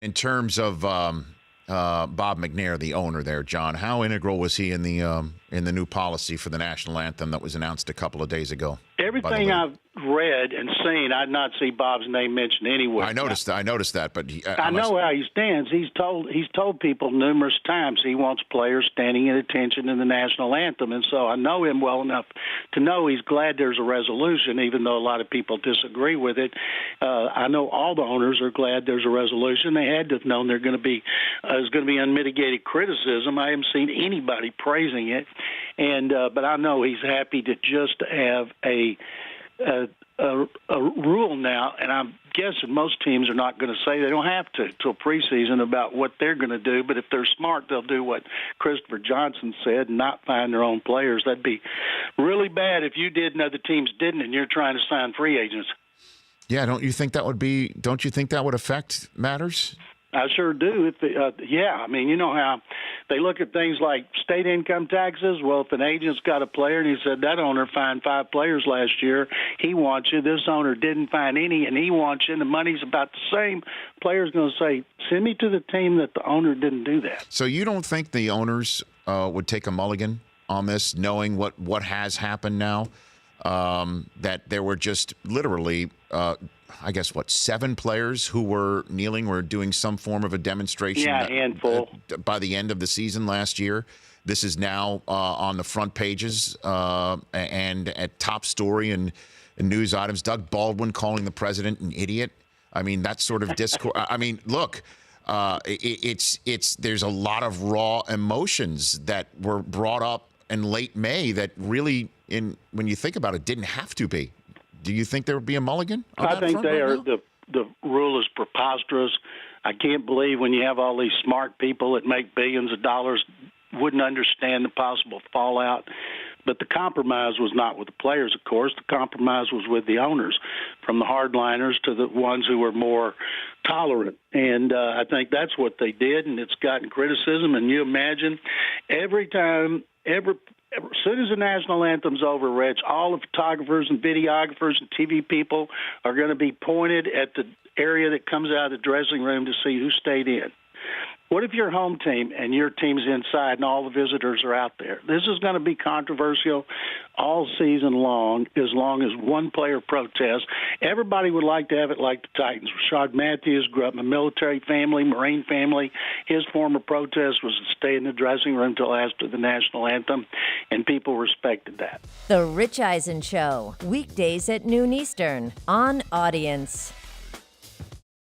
In terms of Bob McNair, the owner there, John, how integral was he in the new policy for the national anthem that was announced a couple of days ago? Everything I've read and seen, I'd not see Bob's name mentioned anywhere. I noticed that, but I know how he stands. He's told people numerous times he wants players standing at attention in the national anthem, and so I know him well enough to know he's glad there's a resolution, even though a lot of people disagree with it. I know all the owners are glad there's a resolution. They had to have known there's going to be unmitigated criticism. I haven't seen anybody praising it, and but I know he's happy to just have a rule now, and I'm guessing most teams are not going to say they don't have to till preseason about what they're going to do, but if they're smart, they'll do what Christopher Johnson said and not find their own players. That'd be really bad if you did and other teams didn't, and you're trying to sign free agents. Yeah, don't you think that would affect matters? I sure do. I mean, you know how they look at things like state income taxes. Well, if an agent's got a player and he said that owner fined 5 players last year, he wants you. This owner didn't find any, and he wants you, and the money's about the same. Player's going to say, send me to the team that the owner didn't do that. So you don't think the owners would take a mulligan on this, knowing what has happened now? That there were just literally, 7 players who were kneeling or doing some form of a demonstration. Yeah, a handful. By the end of the season last year. This is now on the front pages and at top story and news items. Doug Baldwin calling the president an idiot. I mean, that sort of discourse. I mean, look, there's a lot of raw emotions that were brought up in late May that really, when you think about it, didn't have to be. Do you think there would be a mulligan? I think they are. The rule is preposterous. I can't believe when you have all these smart people that make billions of dollars wouldn't understand the possible fallout. But the compromise was not with the players, of course. The compromise was with the owners, from the hardliners to the ones who were more tolerant. And I think that's what they did, and it's gotten criticism. And you imagine as soon as the national anthem's over, Rich, all the photographers and videographers and TV people are going to be pointed at the area that comes out of the dressing room to see who stayed in. What if your home team and your team's inside and all the visitors are out there? This is going to be controversial all season long as one player protests. Everybody would like to have it like the Titans. Rashad Matthews grew up in a military family, Marine family. His former protest was to stay in the dressing room until after the national anthem, and people respected that. The Rich Eisen Show, weekdays at noon Eastern on Audience.